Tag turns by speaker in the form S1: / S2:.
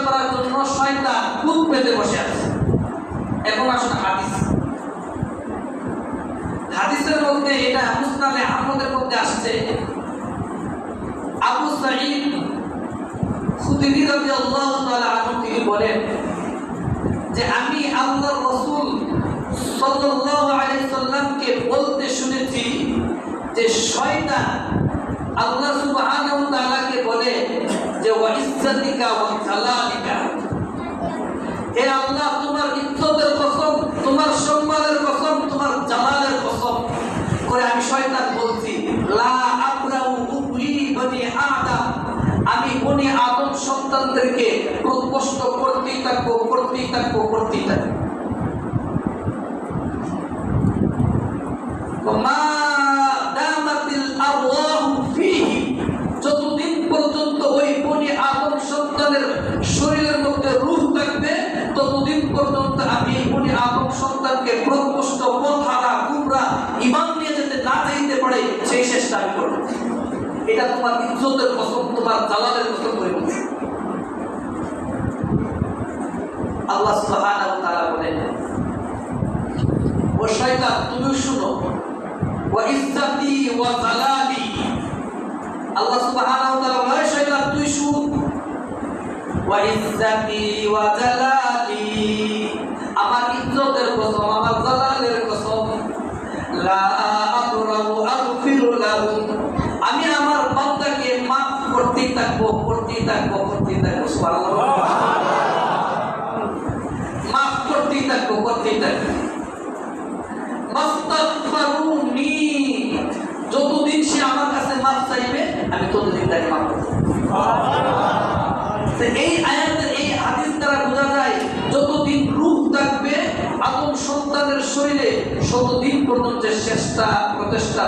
S1: করার জন্য শয়তান খুব পেতে বসে আছে। এখন আসুন হাদিসের মধ্যে, এটা মুসনাদে আহমদের মধ্যে আসছে, আবু সাঈদ খুদরি রাদিয়াল্লাহু তাআলা আনহু তিনি বলেন যে আমি আল্লাহর রাসূল সাল্লাল্লাহু আলাইহি সাল্লামকে বলতে শুনেছি যে শয়তান আল্লাহ সুবহানাহু ওয়া তাআলাকে বলে যে ওয়া ইজ্জাতিকা ওয়া জালালিকা, হে আল্লাহ তোমার ইজ্জতের কসম, তোমার সম্মানের কসম, তোমার জালালের কসম করে আমি শয়তান বলছি, লা আবরাউ উবরি বনি আদম, আমি বনি আদম সন্তানদেরকে কষ্ট করতেই থাকবো, করতেই থাকবো, করতেই থাকবো। মা দামাতিল আরওয়াহু ফীহি, যতদিন পর্যন্ত ওই বনি আদম সন্তানের শরীরের মধ্যে রূহ থাকবে ততদিন পর্যন্ত আমি এই বনি আদম সন্তানকে প্রকষ্ট পথহারা গুমরা ঈমান নিয়ে যেতে না চাইতে পারে সেই চেষ্টা আমি করব। এটা তোমার ইজ্জতের কসম, তোমার জালালের কসম করে বলছি। আল্লাহ সুবহানাহু ওয়া তাআলা বলেন, ও শয়তান তুমি শুনো, ওয়া ইজ্জতি ওয়া জালালি, আল্লাহ সুবহানাহু ওয়া তাআলা বলেন শয়তান তুই শুন, ওয়া ইজ্জতি ওয়া জালালি, আমার ইজ্জতের কসম, আমার জালালের কসম, লা আবরাউ আগফিরু লাহু, আমি আমার বান্দাকে মাফ করতেই থাকবো, করতেই থাকবো, করতেই থাকবো। সুবহানাল্লাহ, মাফ করতেই থাকবো, করতেই থাকবো। মাস্তাগফিরুনি, যতদিন সে আমার কাছে মাফ চাইবে আমি ততদিন তাকে মাফ করব। এই আয়াতের এই হাদিস দ্বারা বোঝা যায় যতদিন রূহ থাকবে আদম সন্তানের শরীরে ততদিন পর্যন্ত চেষ্টা প্রচেষ্টা